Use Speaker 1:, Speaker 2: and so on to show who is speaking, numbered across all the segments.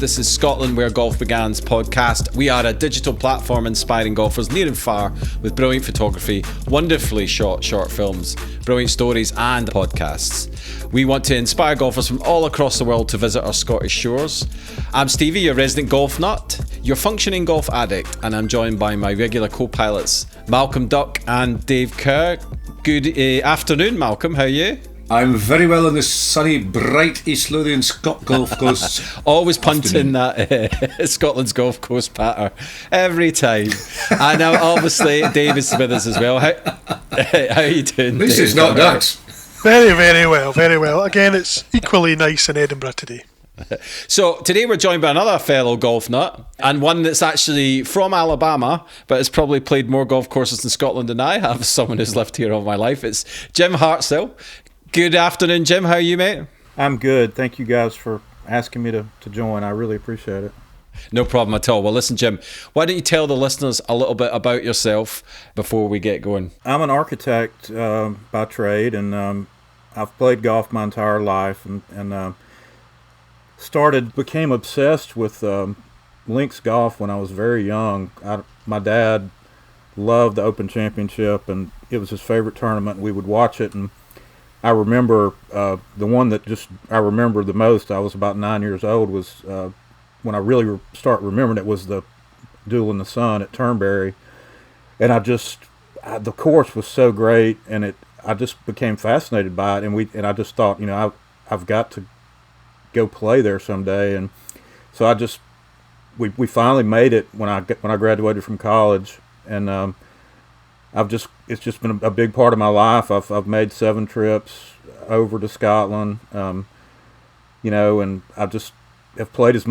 Speaker 1: This is Scotland Where Golf Began's podcast. We are a digital platform inspiring golfers near and far with brilliant photography, wonderfully shot short films, brilliant stories and podcasts. We want to inspire golfers from all across the world to visit our Scottish shores. I'm Stevie, your resident golf nut, your functioning golf addict, and I'm joined by my regular co-pilots, Malcolm Duck and Dave Kerr. Good afternoon, Malcolm. How are you?
Speaker 2: I'm very well on this sunny, bright East Lothian Golf Coast.
Speaker 1: Always punting that Scotland's Golf Coast patter every time. And now, obviously, Dave is with us as well. How are you doing?
Speaker 2: At least it's not ducks.
Speaker 3: Very, very well, very well. Again, it's equally nice in Edinburgh today.
Speaker 1: So today we're joined by another fellow golf nut, and one that's actually from Alabama, but has probably played more golf courses in Scotland than I have, someone who's lived here all my life. It's Jim Hartsell. Good afternoon, Jim. How are you, mate?
Speaker 4: I'm good. Thank you guys for asking me to join. I really appreciate it.
Speaker 1: No problem at all. Well, listen, Jim, why don't you tell the listeners a little bit about yourself before we get going?
Speaker 4: I'm an architect by trade, and I've played golf my entire life, and became obsessed with links golf when I was very young. My dad loved the Open Championship, and it was his favorite tournament. We would watch it, and I remember the one that I remember the most. I was about 9 years old. Was when I really start remembering it was the Duel in the Sun at Turnberry, and the course was so great, and I just became fascinated by it, and I just thought, I've got to go play there someday, and so we finally made it when I graduated from college, and it's just been a big part of my life. I've made 7 trips over to Scotland, and I just have played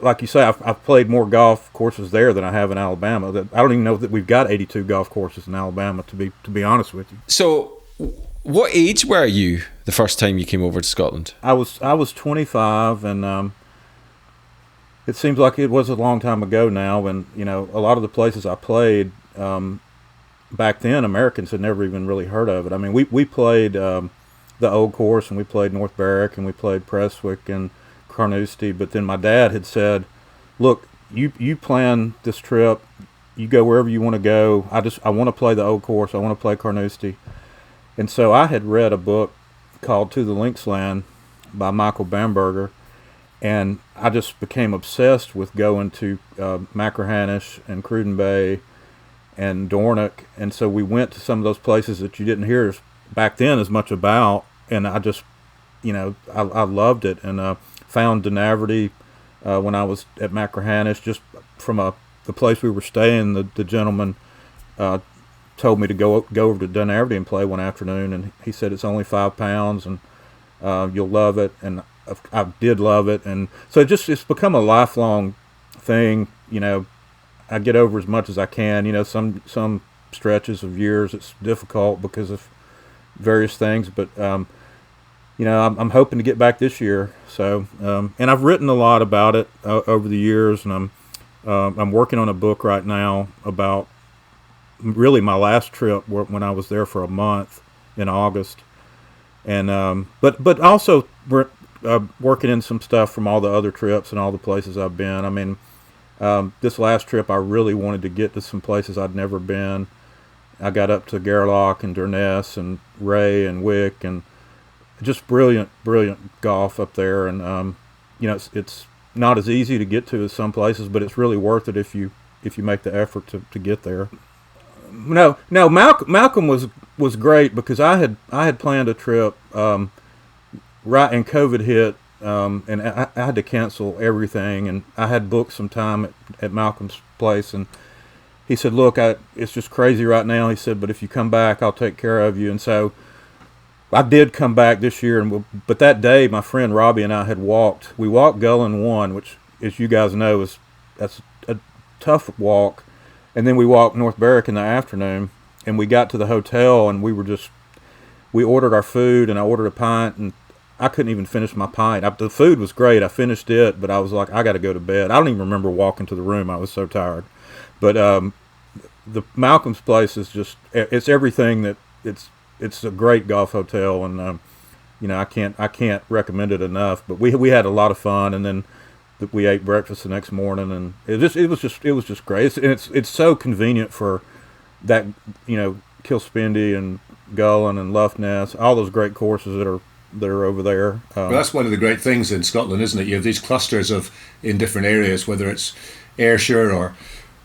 Speaker 4: like you say, I've played more golf courses there than I have in Alabama. I don't even know that we've got 82 golf courses in Alabama, to be honest with you.
Speaker 1: So, what age were you the first time you came over to Scotland?
Speaker 4: I was 25, and it seems like it was a long time ago now. And a lot of the places I played. Back then, Americans had never even really heard of it. I mean, we played the Old Course, and we played North Berwick, and we played Prestwick and Carnoustie. But then my dad had said, "Look, you plan this trip. You go wherever you want to go. I want to play the Old Course. I want to play Carnoustie." And so I had read a book called "To the Links Land" by Michael Bamberger, and I just became obsessed with going to Machrihanish and Cruden Bay and Dornoch, and so we went to some of those places that you didn't hear back then as much about, and I just, I loved it, and found Dunaverty when I was at Machrihanish, just from the place we were staying. The gentleman told me to go over to Dunaverty and play one afternoon, and he said it's only £5, and you'll love it, and I did love it, and so it's become a lifelong thing. I get over as much as I can. Some stretches of years it's difficult because of various things, but I'm hoping to get back this year. So, and I've written a lot about it over the years, and I'm working on a book right now about really my last trip when I was there for a month in August, and but also we're working in some stuff from all the other trips and all the places I've been. I mean. This last trip, I really wanted to get to some places I'd never been. I got up to Gairloch and Durness and Ray and Wick, and just brilliant golf up there. And it's not as easy to get to as some places, but it's really worth it if you make the effort to get there. No, Malcolm was great because I had planned a trip right, and COVID hit. And I had to cancel everything, and I had booked some time at Malcolm's place, and he said, "Look, it's just crazy right now." He said, "But if you come back, I'll take care of you." And so I did come back this year, but that day, my friend Robbie and I we walked Gullen 1, which, as you guys know, that's a tough walk, and then we walked North Berwick in the afternoon, and we got to the hotel, and we ordered our food, and I ordered a pint, and I couldn't even finish my pint. The food was great. I finished it, but I was like, I got to go to bed. I don't even remember walking to the room. I was so tired. But the Malcolm's place is it's everything that it's a great golf hotel, and I can't recommend it enough. But we had a lot of fun, and then we ate breakfast the next morning, and it was just great. It's so convenient for that, Kilspindie and Gullen and Lough Ness, all those great courses that are over there.
Speaker 2: Well, that's one of the great things in Scotland, isn't it? You have these clusters in different areas, whether it's Ayrshire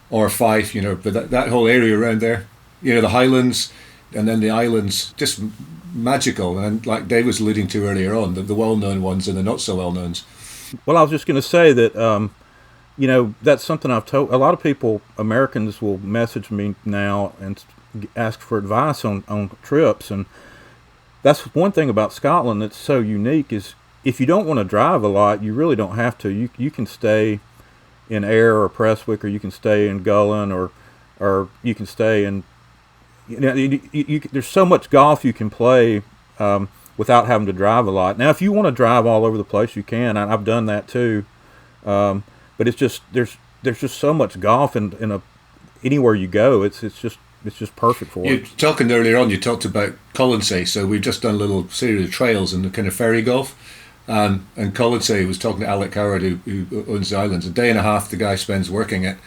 Speaker 2: or Fife, but that whole area around there, the Highlands and then the islands, just magical. And like Dave was alluding to earlier on, the well-known ones and the not so well-knowns.
Speaker 4: Well, I was just going to say that, that's something I've told a lot of people. Americans will message me now and ask for advice on trips, and that's one thing about Scotland that's so unique is if you don't want to drive a lot, you really don't have to. You can stay in Ayr or Prestwick, or you can stay in Gullen, or you can stay in. There's so much golf you can play without having to drive a lot. Now, if you want to drive all over the place, you can. I've done that too, but it's just there's just so much golf anywhere you go. It's just perfect for it.
Speaker 2: Talking earlier on, you talked about Colonsay, so we've just done a little series of trails in the kind of ferry golf. And Colonsay was talking to Alec Howard, who owns the islands. A day and a half the guy spends working it.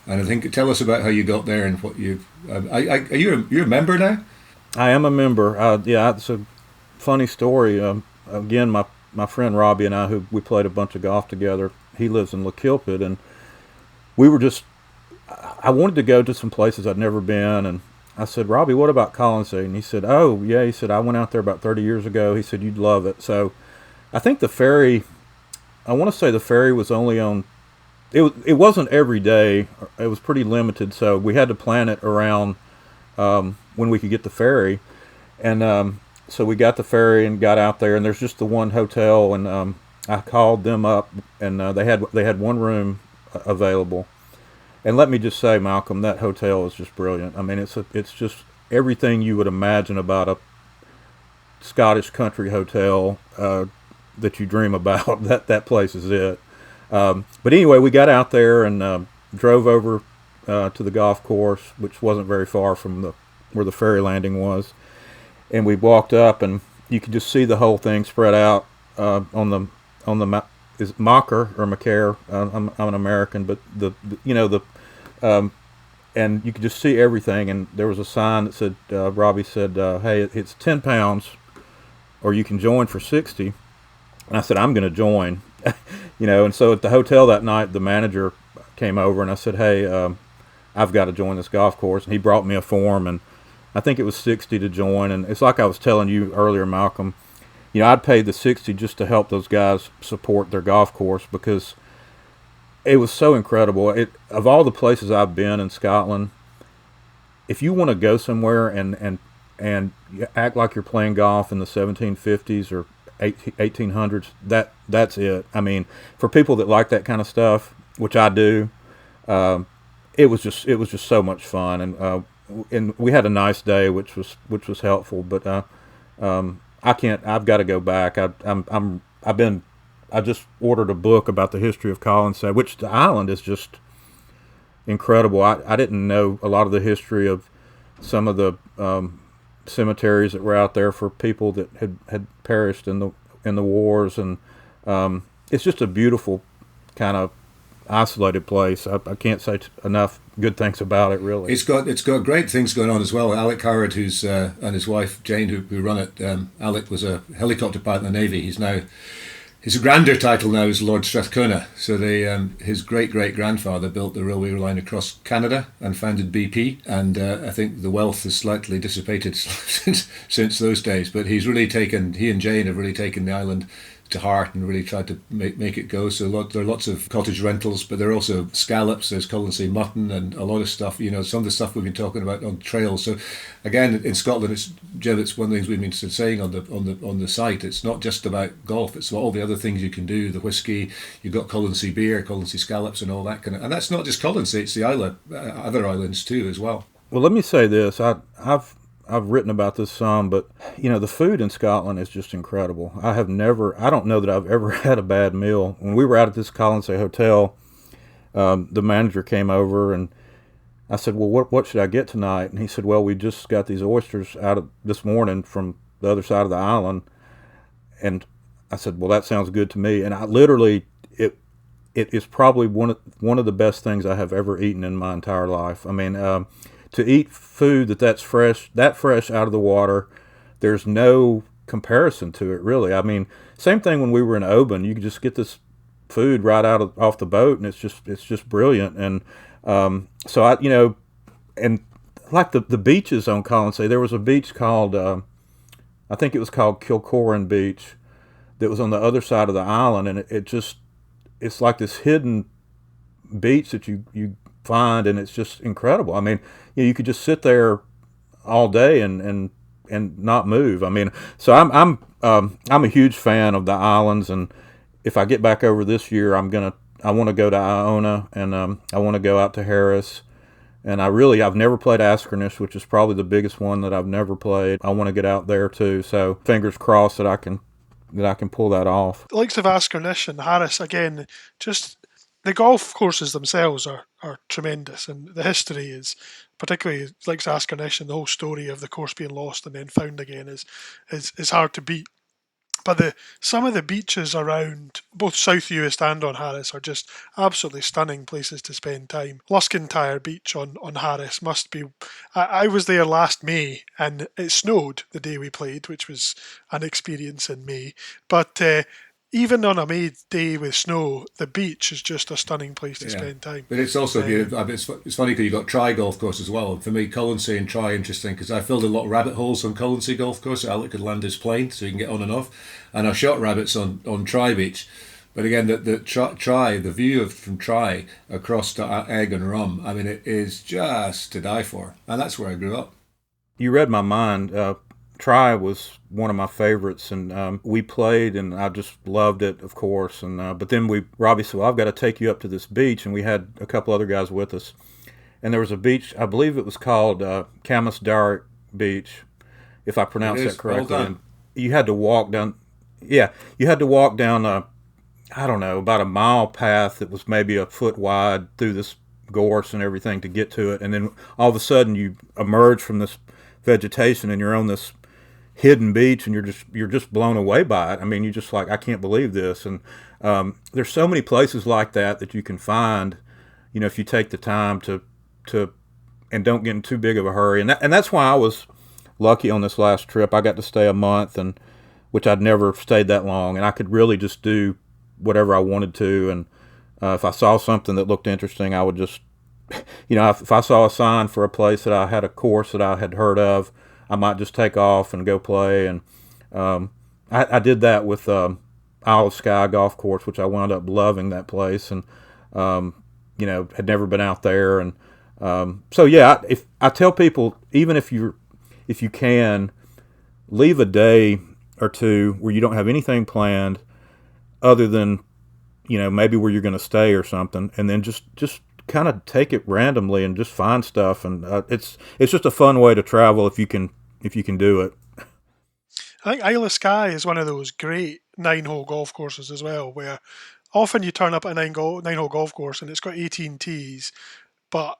Speaker 2: And I think, tell us about how you got there and what you. You're a member now? I
Speaker 4: am a member. It's a funny story. Again, my friend Robbie and I, who we played a bunch of golf together, he lives in Lachilpit, and we were just. I wanted to go to some places I'd never been, and I said, Robbie, what about Colonsay? And he said, oh yeah. He said, I went out there about 30 years ago. He said, you'd love it. So, I think the ferry. I want to say the ferry was only on. It wasn't every day. It was pretty limited, so we had to plan it around when we could get the ferry. And so we got the ferry and got out there, and there's just the one hotel. And I called them up, and they had one room available. And let me just say, Malcolm, that hotel is just brilliant. I mean, it's just everything you would imagine about a Scottish country hotel that you dream about. That place is it. But anyway, we got out there and drove over to the golf course, which wasn't very far from where the ferry landing was. And we walked up, and you could just see the whole thing spread out on the is it Macher or Macaire? I'm an American, but and you could just see everything. And there was a sign that said, Robbie said, "Hey, it's £10, or you can join for 60." And I said, I'm going to join. And so at the hotel that night, the manager came over, and I said, hey, I've got to join this golf course. And he brought me a form, and I think it was 60 to join. And it's like I was telling you earlier, Malcolm, I'd pay the 60 just to help those guys support their golf course, because it was so incredible. Of all the places I've been in Scotland, if you want to go somewhere and you act like you're playing golf in the 1750s or 1800s, that's it. I mean, for people that like that kind of stuff, which I do, it was just so much fun, and we had a nice day, which was helpful. But I've got to go back. I just ordered a book about the history of Colonsay, which the island is just incredible. I didn't know a lot of the history of some of the cemeteries that were out there for people that had perished in the wars, and it's just a beautiful kind of isolated place. I can't say enough good things about it, really.
Speaker 2: It's got great things going on as well. Alec Howard, who's and his wife Jane, who run it. Alec was a helicopter pilot in the Navy. His grander title now is Lord Strathcona. So his great-great-grandfather built the railway line across Canada and founded BP. And I think the wealth has slightly dissipated since those days. But he and Jane have really taken the island to heart and really tried to make it go. So there are lots of cottage rentals, but there are also scallops, there's Colonsay mutton, and a lot of stuff, some of the stuff we've been talking about on trails. So again, in Scotland, Jim, it's one of the things we've been saying on the site. It's not just about golf, it's about all the other things you can do, the whiskey, you've got Colonsay beer, Colonsay scallops and all that kind of, and that's not just Colonsay, it's the other islands too as well.
Speaker 4: Well, let me say this, I've written about this some, but the food in Scotland is just incredible. I don't know that I've ever had a bad meal. When we were out at this Colonsay hotel, the manager came over, and I said, well, what should I get tonight? And he said, well, we just got these oysters out of this morning from the other side of the island. And I said, well, that sounds good to me. And I literally, it is probably one of the best things I have ever eaten in my entire life. I mean, to eat food that's fresh out of the water, there's no comparison to it, really. I mean, same thing when we were in Oban. You could just get this food right off the boat, and it's just brilliant. And so I, and like the beaches on Colonsay, there was a beach called I think it was called Kilcoran Beach that was on the other side of the island, and it's like this hidden beach that you find, and it's just incredible. I mean, you could just sit there all day and not move. I mean, so I'm a huge fan of the islands, and if I get back over this year, I want to go to Iona, and I want to go out to Harris, and I've never played Askernish, which is probably the biggest one that I've never played. I want to get out there too, so fingers crossed that I can pull that off.
Speaker 3: The likes of Askernish and Harris, again, just the golf courses themselves are tremendous, and the history is, particularly like Askernish, and the whole story of the course being lost and then found again is hard to beat. But some of the beaches around both South Uist and on Harris are just absolutely stunning places to spend time. Luskintyre Beach on Harris must be... I was there last May, and it snowed the day we played, which was an experience in May. But even on a May day with snow, the beach is just a stunning place to spend time.
Speaker 2: But it's also beautiful. It's funny because you've got Try Golf Course as well. For me, Colonsay and Try interesting because I filled a lot of rabbit holes on Colonsay Golf Course. Alec could land his plane so you can get on and off. And I shot rabbits on Try Beach. But again, the view from Try across to Egg and Rum, I mean, it is just to die for. And that's where I grew up.
Speaker 4: You read my mind. Try was one of my favorites, and we played, and I just loved it, of course. And but then Robbie said, "Well, I've got to take you up to this beach," and we had a couple other guys with us. And there was a beach, I believe it was called Camasdarik Beach, if I pronounced that correctly.
Speaker 2: Well
Speaker 4: and you had to walk down. Yeah, you had to walk down. I don't know, about a mile path that was maybe a foot wide through this gorse and everything to get to it, and then all of a sudden you emerge from this vegetation and you're on this hidden beach, and you're just blown away by it. I mean, you're just like, I can't believe this. And there's so many places like that you can find, if you take the time to and don't get in too big of a hurry. And that's why I was lucky on this last trip. I got to stay a month, and which I'd never stayed that long, and I could really just do whatever I wanted to. And if I saw something that looked interesting, I would just, if I saw a sign for a place that I had a course that I had heard of, I might just take off and go play. And I did that with Isle of Skye Golf Course, which I wound up loving that place, and had never been out there. And so yeah, if I tell people, even if you can, leave a day or two where you don't have anything planned other than maybe where you're going to stay or something, and then just kind of take it randomly and just find stuff. And it's just a fun way to travel if you can do it.
Speaker 3: I think Isle of Skye is one of those great 9-hole golf courses as well, where often you turn up at a 9-hole golf course and it's got 18 tees, but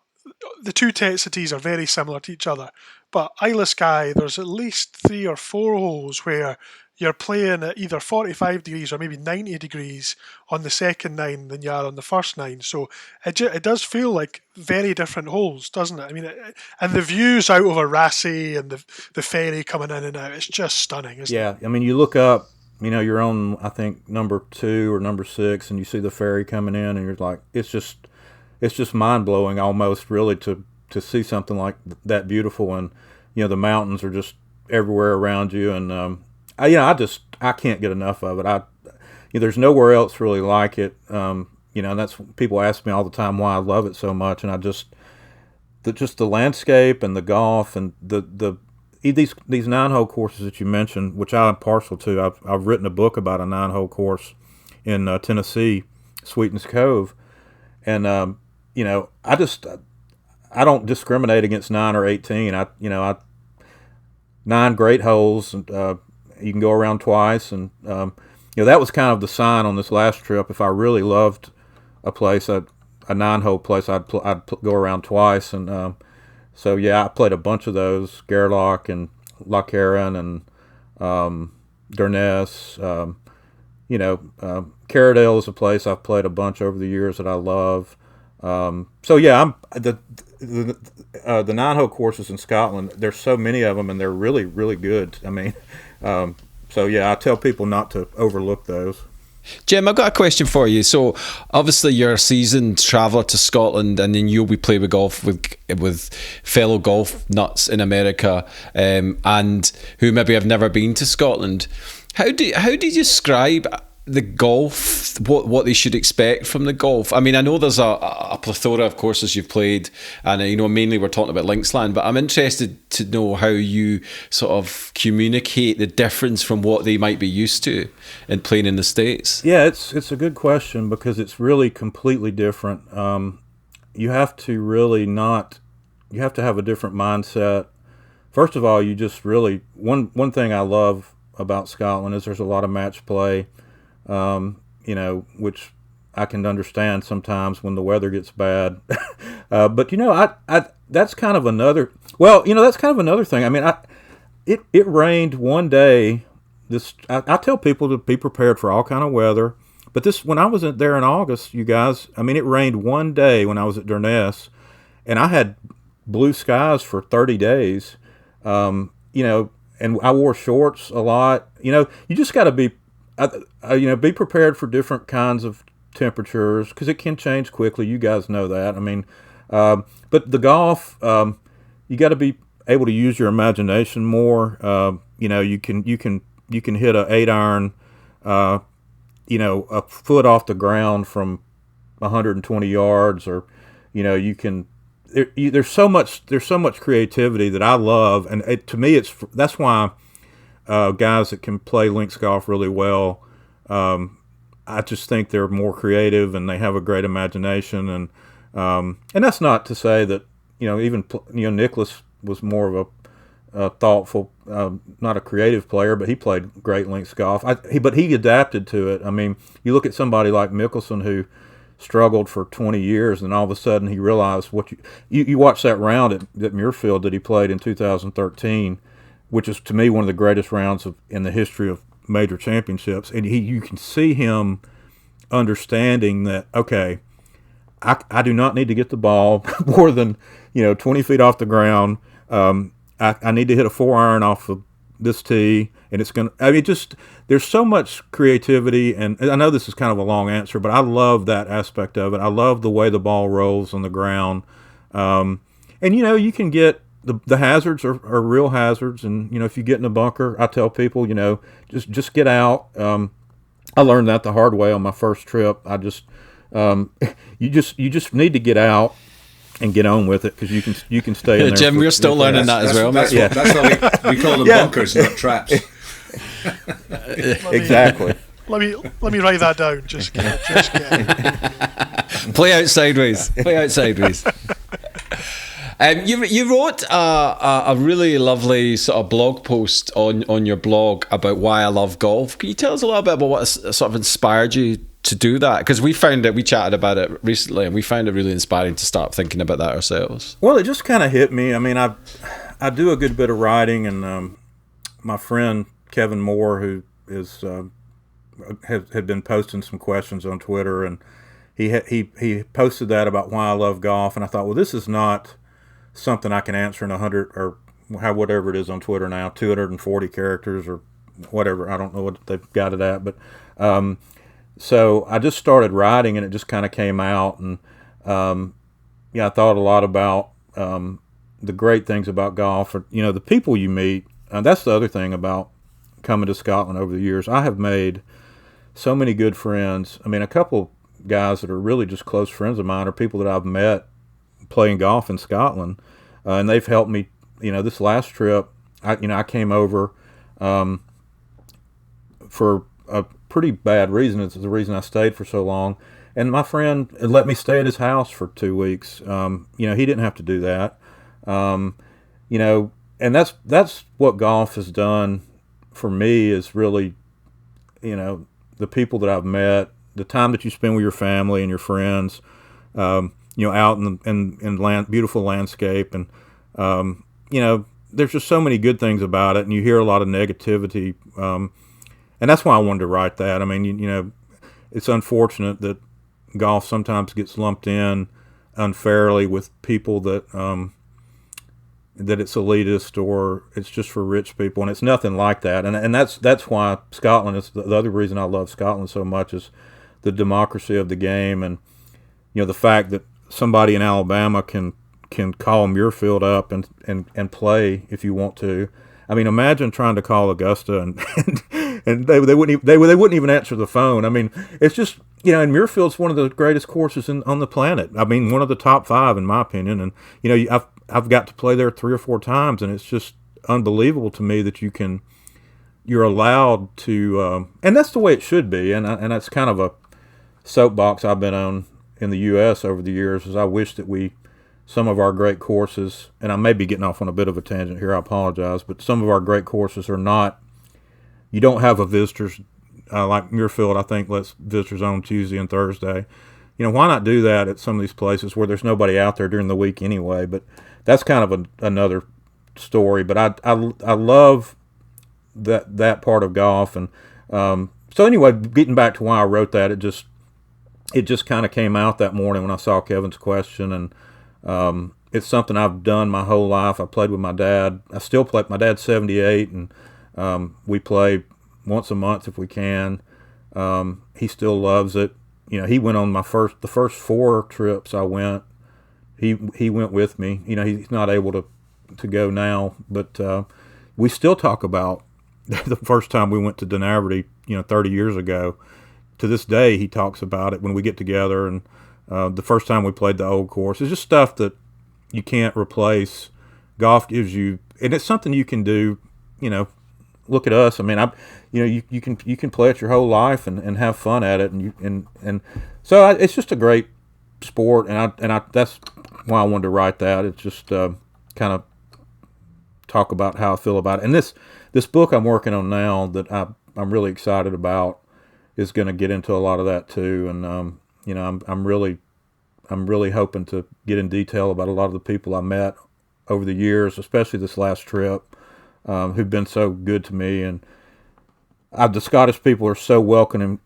Speaker 3: the two sets of tees are very similar to each other. But Isle of Skye, there's at least 3 or 4 holes where you're playing at either 45 degrees or maybe 90 degrees on the second 9 than you are on the first 9. So it does feel like very different holes, doesn't it? I mean, and the views out over Rassay and the ferry coming in and out, it's just stunning, isn't it?
Speaker 4: Yeah, I mean, you look up, you're on, I think, number 2 or number 6, and you see the ferry coming in, and you're like, it's just mind-blowing almost, really, to see something like that beautiful. And, the mountains are just everywhere around you, and I can't get enough of it. There's nowhere else really like it. And that's people ask me all the time why I love it so much. And the landscape and the golf and these 9-hole courses that you mentioned, which I'm partial to. I've written a book about a 9-hole course in Tennessee, Sweetens Cove, and I don't discriminate against 9 or 18. 9 great holes, and you can go around twice, and that was kind of the sign on this last trip. If I really loved a place, a 9-hole place, I'd go around twice. And so yeah, I played a bunch of those: Gerlach and Loch Erin and Durness, Carradale is a place I've played a bunch over the years that I love. So yeah, I'm the 9-hole courses in Scotland. There's so many of them, and they're really, really good. I mean, so yeah, I tell people not to overlook those.
Speaker 1: Jim, I've got a question for you. So, obviously, you're a seasoned traveller to Scotland, and then you'll be playing with golf with fellow golf nuts in America, and who maybe have never been to Scotland. How do you describe the golf? What they should expect from the golf? I mean, I know there's a plethora of courses you've played, and mainly we're talking about Linksland, but I'm interested to know how you sort of communicate the difference from what they might be used to in playing in the States.
Speaker 4: Yeah, it's a good question because it's really completely different. You have to have a different mindset. First of all, you just really one thing I love about Scotland is there's a lot of match play. Which I can understand sometimes when the weather gets bad. But that's kind of another. Well, that's kind of another thing. I mean, it rained one day. I tell people to be prepared for all kind of weather. But when I was there in August, you guys, I mean, it rained one day when I was at Durness, and I had blue skies for 30 days. And I wore shorts a lot. You just got to be. Be prepared for different kinds of temperatures because it can change quickly. You guys know that. I mean, but the golf, you got to be able to use your imagination more. You can hit a 8-iron, a foot off the ground from 120 yards, or you can. There's so much creativity that I love, and to me, that's why. Guys that can play links golf really well, I just think they're more creative and they have a great imagination, and that's not to say that even Nicholas was more of a thoughtful, not a creative player, but he played great links golf. But he adapted to it. I mean, you look at somebody like Mickelson who struggled for 20 years, and all of a sudden he realized what you watch that round at Muirfield that he played in 2013. Which is to me one of the greatest rounds in the history of major championships, and you can see him understanding that I do not need to get the ball more than 20 feet off the ground. I need to hit a 4-iron off of this tee, and it's going to. I mean, there's so much creativity, and I know this is kind of a long answer, but I love that aspect of it. I love the way the ball rolls on the ground, and you can get. The hazards are real hazards, and if you get in a bunker, I tell people just get out. I learned that the hard way on my first trip. I just you just need to get out and get on with it because you can stay in there.
Speaker 1: Jim, we're still learning that as well.
Speaker 2: That's why we call them bunkers, not traps.
Speaker 4: Exactly.
Speaker 3: Let me write that down. Just get.
Speaker 1: Play out sideways. You wrote a really lovely sort of blog post on your blog about why I love golf. Can you tell us a little bit about what sort of inspired you to do that? Because we chatted about it recently, and we found it really inspiring to start thinking about that ourselves.
Speaker 4: Well, it just kind of hit me. I mean, I do a good bit of writing, and my friend Kevin Moore, who had been posting some questions on Twitter, and he posted that about why I love golf, and I thought, well, this is not something I can answer in 100 or whatever it is on Twitter now, 240 characters or whatever. I don't know what they've got it at, but so I just started writing, and it just kind of came out, and I thought a lot about the great things about golf, or the people you meet. That's the other thing about coming to Scotland over the years. I have made so many good friends. I mean, a couple guys that are really just close friends of mine are people that I've met playing golf in Scotland, and they've helped me. This last trip, I came over for a pretty bad reason. It's the reason I stayed for so long. And my friend let me stay at his house for 2 weeks. He didn't have to do that. And that's what golf has done for me, is really, the people that I've met, the time that you spend with your family and your friends, out in beautiful landscape, and there's just so many good things about it, and you hear a lot of negativity, and that's why I wanted to write that. I mean, it's unfortunate that golf sometimes gets lumped in unfairly with people that that it's elitist or it's just for rich people, and it's nothing like that. And that's why Scotland is the other reason I love Scotland so much is the democracy of the game, and the fact that somebody in Alabama can call Muirfield up and play if you want to. I mean, imagine trying to call Augusta and they wouldn't even answer the phone. I mean, it's just and Muirfield's one of the greatest courses on the planet. I mean, one of the top 5 in my opinion. And I've got to play there 3 or 4 times, and it's just unbelievable to me that you're allowed to, and that's the way it should be. And that's kind of a soapbox I've been on in the U.S. over the years. Is I wish that some of our great courses, and I may be getting off on a bit of a tangent here, I apologize, but some of our great courses are not, you don't have a visitors, like Muirfield, I think, lets visitors on Tuesday and Thursday. Why not do that at some of these places where there's nobody out there during the week anyway? But that's kind of another story. But I love that part of golf. And so anyway, getting back to why I wrote that, it just kind of came out that morning when I saw Kevin's question, and it's something I've done my whole life. I played with my dad. I still play. My dad's 78, and we play once a month if we can. He still loves it. He went on the first 4 trips I went. He went with me. He's not able to go now, but we still talk about the first time we went to Dunaverty, 30 years ago. To this day, he talks about it when we get together, and the first time we played the old course. It's just stuff that you can't replace. Golf gives you, and it's something you can do. Look at us. I mean, you can play it your whole life and have fun at it, and so it's just a great sport, and I that's why I wanted to write that. It's just kind of talk about how I feel about it. And this book I'm working on now that I'm really excited about is going to get into a lot of that too, and I'm really hoping to get in detail about a lot of the people I met over the years, especially this last trip, who've been so good to me. And the Scottish people are so welcoming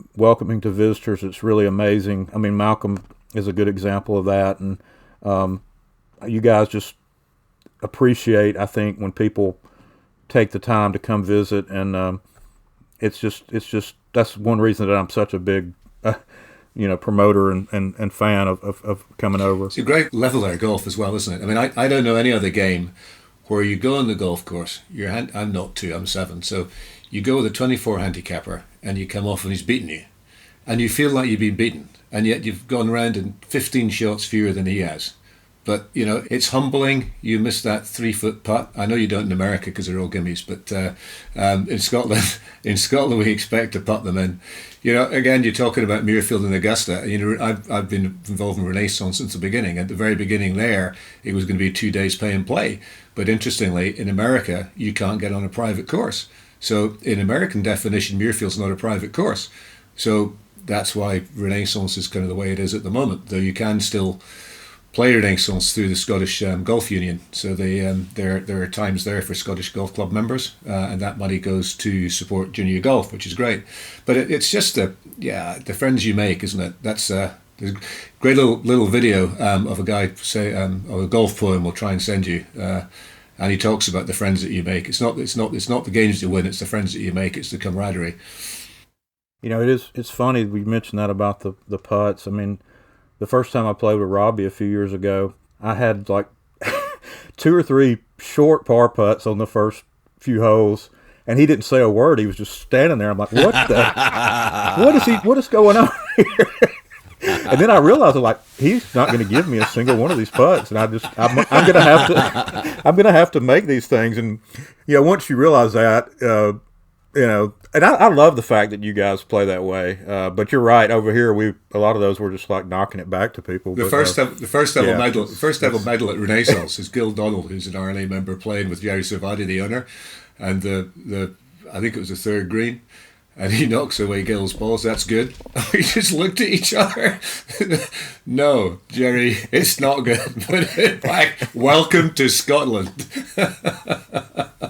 Speaker 4: to visitors. It's really amazing. I mean, Malcolm is a good example of that, and you guys just appreciate, I think, when people take the time to come visit, and it's just that's one reason that I'm such a big promoter and fan of coming over.
Speaker 2: It's a great leveler golf as well, isn't it? I mean, I don't know any other game where you go on the golf course. I'm not 2, I'm 7. So you go with a 24 handicapper and you come off and he's beaten you, and you feel like you've been beaten, and yet you've gone around in 15 shots fewer than he has. But it's humbling. You miss that 3-foot putt. I know you don't in America because they're all gimmies, but in Scotland we expect to putt them in. Again, you're talking about Muirfield and Augusta. I've been involved in Renaissance since the beginning. At the very beginning there, it was going to be 2 days pay and play. But interestingly, in America, you can't get on a private course. So in American definition, Muirfield's not a private course. So that's why Renaissance is kind of the way it is at the moment. Though you can still play Renaissance through the Scottish Golf Union. So there are times there for Scottish Golf Club members, and that money goes to support junior golf, which is great. But it's just the friends you make, isn't it? That's there's a great little video of a guy of a golf poem we'll try and send you, and he talks about the friends that you make. It's not the games you win, it's the friends that you make. It's the camaraderie.
Speaker 4: It's funny we mentioned that about the putts. I mean, the first time I played with Robbie a few years ago, I had like 2 or 3 short par putts on the first few holes, and he didn't say a word. He was just standing there. I'm like, what is going on here? And then I realized, he's not going to give me a single one of these putts, and I'm going to have to make these things. And once you realize that, and I love the fact that you guys play that way. But you're right. Over here, a lot of those were just like knocking it back to people.
Speaker 2: The first ever medal at Renaissance is Gil Donald, who's an RLA member, playing with Jerry Savadi, the owner, and I think it was the 3rd green, and he knocks away Gil's balls. That's good. We just looked at each other. No, Jerry, it's not good. Put it back. Welcome to Scotland.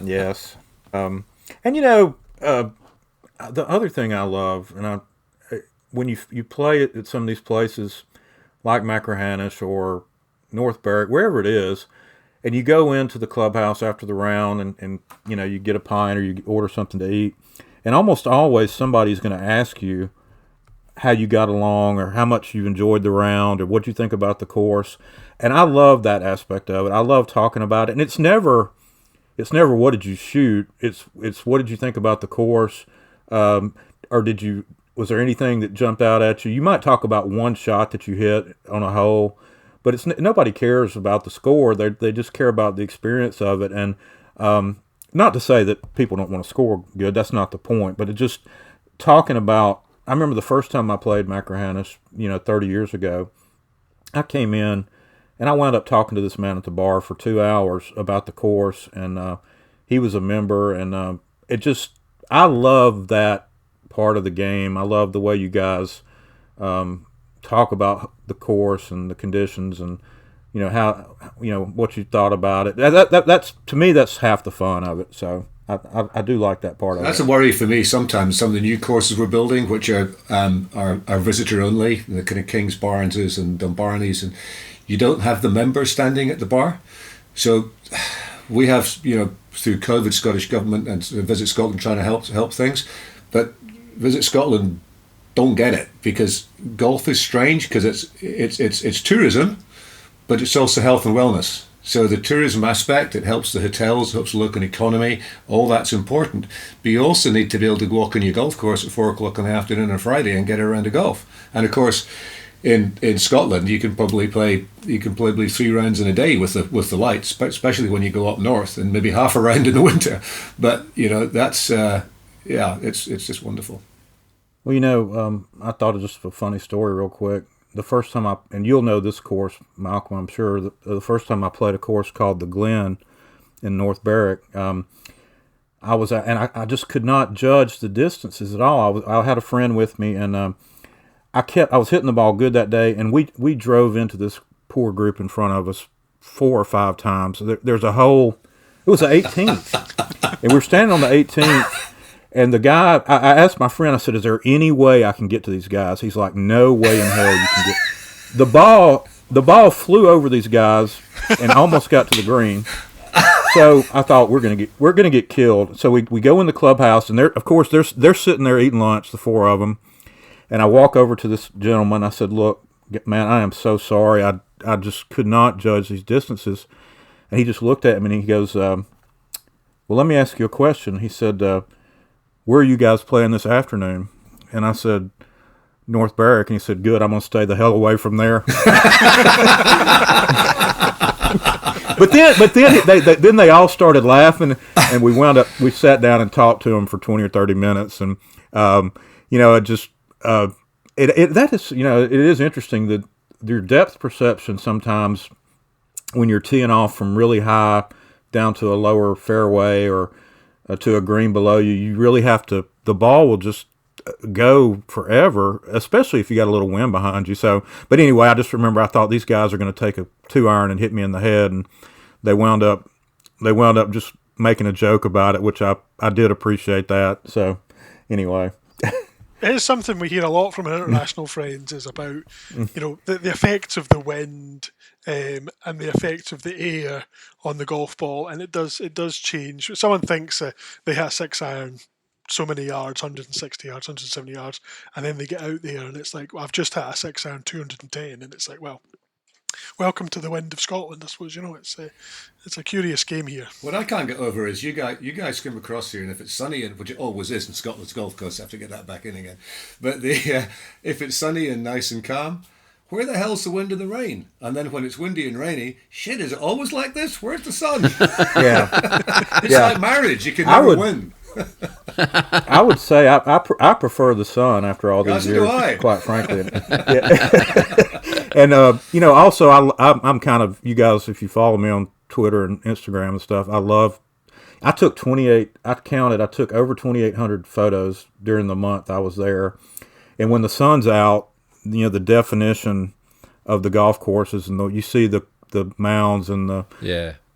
Speaker 4: Yes. And the other thing I love, when you play it at some of these places like Macrahannish or North Berwick, wherever it is, and you go into the clubhouse after the round and you get a pint or you order something to eat, and almost always somebody's going to ask you how you got along or how much you enjoyed the round or what you think about the course. And I love that aspect of it. I love talking about it. And it's never what did you shoot? It's what did you think about the course? Or was there anything that jumped out at you? You might talk about one shot that you hit on a hole, but nobody cares about the score. They just care about the experience of it. And not to say that people don't want to score good. That's not the point. But it just talking about. I remember the first time I played Macrahannish, 30 years ago. I came in, and I wound up talking to this man at the bar for 2 hours about the course, and he was a member, and I love that part of the game. I love the way you guys talk about the course and the conditions, and how what you thought about it. That's to me, that's half the fun of it. So I do like that part of it.
Speaker 2: That's a worry for me sometimes. Some of the new courses we're building, which are visitor only, the kind of Kings Barneses and Dumbarneys, and you don't have the members standing at the bar. So we have, through COVID, Scottish Government and Visit Scotland trying to help things, but Visit Scotland don't get it because golf is strange because it's tourism, but it's also health and wellness. So the tourism aspect, it helps the hotels, helps the local economy, all that's important. But you also need to be able to walk on your golf course at 4 o'clock in the afternoon on a Friday and get a round of golf. And of course, in Scotland, you can probably play 3 rounds in a day with the lights, especially when you go up north, and maybe half a round in the winter. But that's it's just wonderful.
Speaker 4: Well, I thought of just a funny story real quick. The first time and you'll know this course, Malcolm, I'm sure, the first time I played a course called the Glen in North Berwick, I just could not judge the distances at all. I had a friend with me, and I was hitting the ball good that day, and we drove into this poor group in front of us 4 or 5 times. There's a hole. It was the 18th, and we were standing on the 18th. And the guy, I asked my friend, I said, is there any way I can get to these guys? He's like, no way in hell you can get. The ball flew over these guys and almost got to the green. So I thought we're gonna get killed. So we go in the clubhouse, and they're sitting there eating lunch, the 4 of them. And I walk over to this gentleman. I said, look, man, I am so sorry. I just could not judge these distances. And he just looked at me and he goes, well, let me ask you a question. He said, where are you guys playing this afternoon? And I said, North Berwick. And he said, good, I'm going to stay the hell away from there. But then they all started laughing, and we sat down and talked to them for 20 or 30 minutes. And, it is interesting that your depth perception sometimes when you're teeing off from really high down to a lower fairway or to a green below you, you really have to, the ball will just go forever, especially if you got a little wind behind you. So, but anyway, I just remember I thought these guys are going to take a 2-iron and hit me in the head, and they wound up just making a joke about it, which I did appreciate that. So anyway.
Speaker 3: It is something we hear a lot from our international friends is about, the effects of the wind and the effects of the air on the golf ball, and it does change. Someone thinks they hit a 6-iron so many yards, 160 yards, 170 yards, and then they get out there and it's like, well, I've just hit a 6-iron 210, and it's like, well, welcome to the wind of Scotland, I suppose. It's a curious game here.
Speaker 2: What I can't get over is you guys come across here, and if it's sunny, and which it always is in Scotland's golf course, I have to get that back in again. But if it's sunny and nice and calm, where the hell's the wind and the rain? And then when it's windy and rainy, shit, is it always like this? Where's the sun?
Speaker 4: Yeah,
Speaker 2: it's like marriage. You can never win.
Speaker 4: I would say I prefer the sun after all these years, quite frankly. And also I'm kind of, you guys, if you follow me on Twitter and Instagram and stuff, I took over 2,800 photos during the month I was there. And when the sun's out, the definition of the golf courses, and you see the mounds and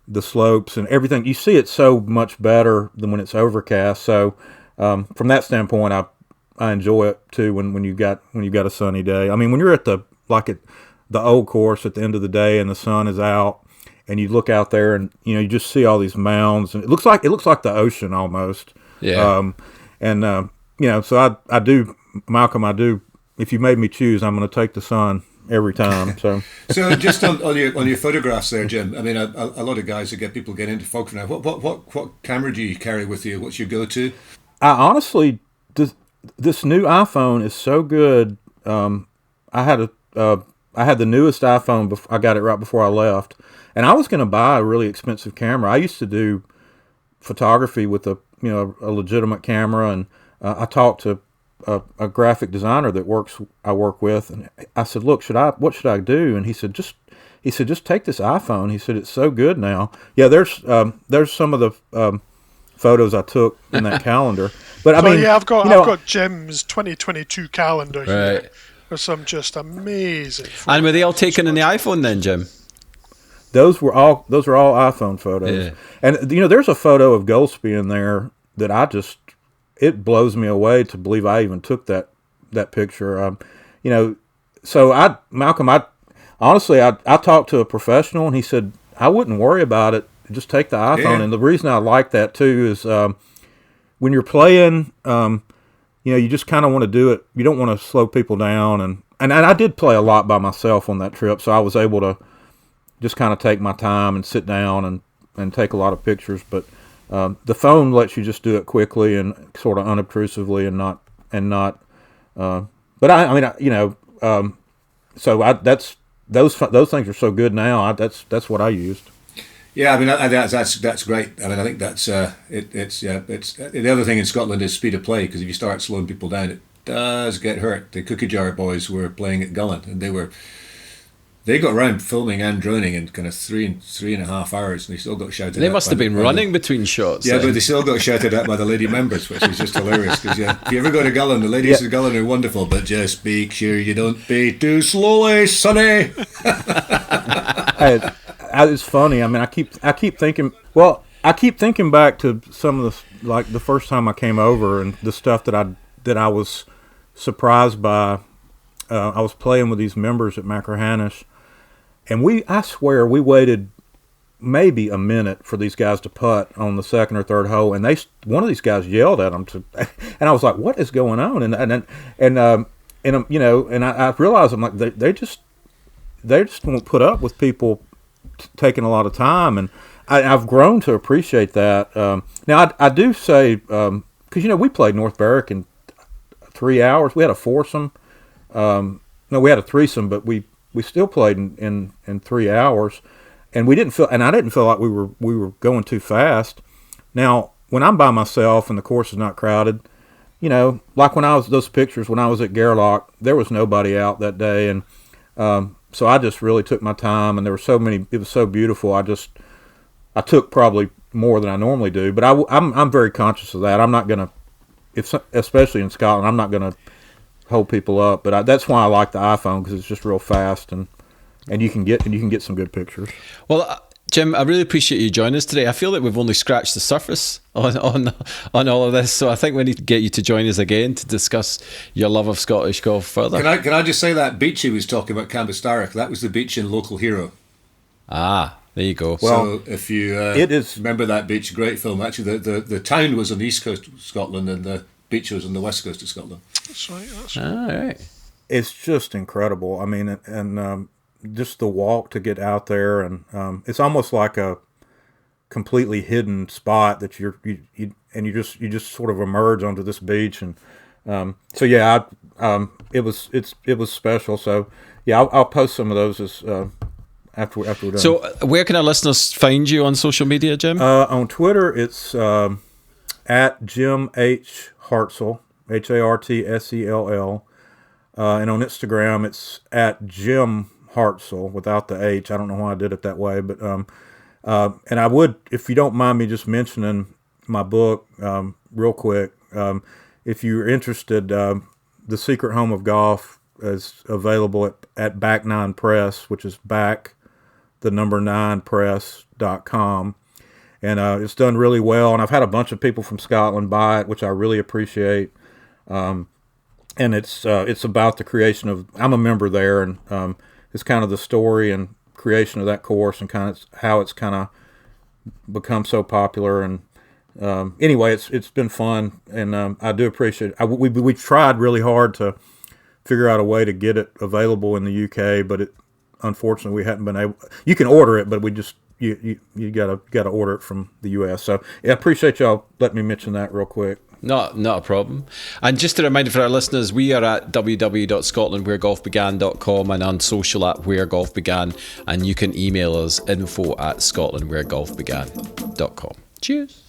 Speaker 4: the slopes and everything, you see it so much better than when it's overcast. So from that standpoint, I enjoy it too when you got a sunny day. I mean, when you're at the old course at the end of the day and the sun is out, and you look out there and you just see all these mounds, and it looks like the ocean almost.
Speaker 1: Yeah.
Speaker 4: So I do, Malcolm. I do. If you made me choose, I'm going to take the sun every time. So
Speaker 2: just on your photographs there, Jim. I mean, a lot of guys people get into photography now. What camera do you carry with you? What's your go-to?
Speaker 4: I honestly, this new iPhone is so good. I had the newest iPhone. I got it right before I left, and I was going to buy a really expensive camera. I used to do photography with a legitimate camera, and I talked to a graphic designer that I work with, and I said, "Look, what should I do?" And he said, just take this iPhone. He said, it's so good now. Yeah, there's some of the photos I took in that calendar. But
Speaker 3: I've got Jim's 2022 calendar here.
Speaker 1: Right.
Speaker 3: There's some just amazing photos.
Speaker 1: And were they all taken in the iPhone then, Jim?
Speaker 4: Those are all iPhone photos.
Speaker 1: Yeah.
Speaker 4: And there's a photo of Goldsby in there that it blows me away to believe I even took that picture. So Malcolm, I talked to a professional, and he said I wouldn't worry about it. Just take the iPhone. Yeah. And the reason I like that too is when you're playing, you just kind of want to do it. You don't want to slow people down, and I did play a lot by myself on that trip, so I was able to just kind of take my time and sit down and take a lot of pictures. But the phone lets you just do it quickly and sort of unobtrusively and not. That's those things are so good now. That's what I used.
Speaker 2: Yeah, I mean that's great. I mean I think that's it's the other thing in Scotland is speed of play, because if you start slowing people down, it does get hurt. The Cookie Jar Boys were playing at Gullen, and they got around filming and droning in kind of three and a half hours, and they still got shouted at.
Speaker 1: They must have been running between shots.
Speaker 2: Yeah, but they still got shouted at by the lady members, which is just hilarious. Because if you ever go to Gullen, the ladies of Gullen are wonderful, but just make sure you don't pay too slowly, sonny.
Speaker 4: It's funny. I mean, I keep thinking. Well, I keep thinking back to some of the first time I came over and the stuff that I was surprised by. I was playing with these members at Machrihanish, and I swear we waited maybe a minute for these guys to putt on the second or third hole, and one of these guys yelled at them and I was like, "What is going on?" And I realized I'm like they just won't put up with people taking a lot of time, and I've grown to appreciate that. Now I do say because we played North Berwick in 3 hours. We had a foursome. No, we had a threesome, but we still played in 3 hours, and I didn't feel like we were going too fast. Now, when I'm by myself and the course is not crowded, like those pictures when I was at Gairloch, there was nobody out that day, and so I just really took my time, and there were so many. It was so beautiful. I took probably more than I normally do, but I'm very conscious of that. I'm not gonna, especially in Scotland, I'm not gonna hold people up. But that's why I like the iPhone, because it's just real fast, and you can get some good pictures.
Speaker 1: Well, Jim, I really appreciate you joining us today. I feel that we've only scratched the surface on all of this, so I think we need to get you to join us again to discuss your love of Scottish golf further.
Speaker 2: Can I just say that beach he was talking about, Cambustarach, that was the beach in Local Hero.
Speaker 1: Ah, there you go.
Speaker 2: Well, so if you remember that beach, great film. Actually, the town was on the east coast of Scotland, and the beach was on the west coast of Scotland.
Speaker 3: That's right.
Speaker 1: All right.
Speaker 4: It's just incredible. I mean, and just the walk to get out there, and it's almost like a completely hidden spot that you just sort of emerge onto this beach, and so yeah, it was special. So yeah, I'll post some of those as after we're done.
Speaker 1: So where can our listeners find you on social media, Jim?
Speaker 4: On Twitter, it's at Jim H. Hartsell, Hartsell, and on Instagram, it's at Jim Hartsell without the H. I don't know why I did it that way, but and I would, if you don't mind me just mentioning my book real quick, if you're interested, The Secret Home of Golf is available at Back 9 Press, which is back the number 9press.com. and it's done really well. And I've had a bunch of people from Scotland buy it, which I really appreciate. And it's about the creation of. I'm a member there, and it's kind of the story and creation of that course, and kind of how it's kind of become so popular. And anyway, it's been fun, and I do appreciate it. We tried really hard to figure out a way to get it available in the UK, but unfortunately we hadn't been able. You can order it, but we just you gotta order it from the US. So yeah, I appreciate y'all letting me mention that real quick.
Speaker 1: Not a problem. And just a reminder for our listeners, we are at www.scotlandwheregolfbegan.com and on social at Where Golf Began, and you can email us info@scotlandwheregolfbegan.com. Cheers.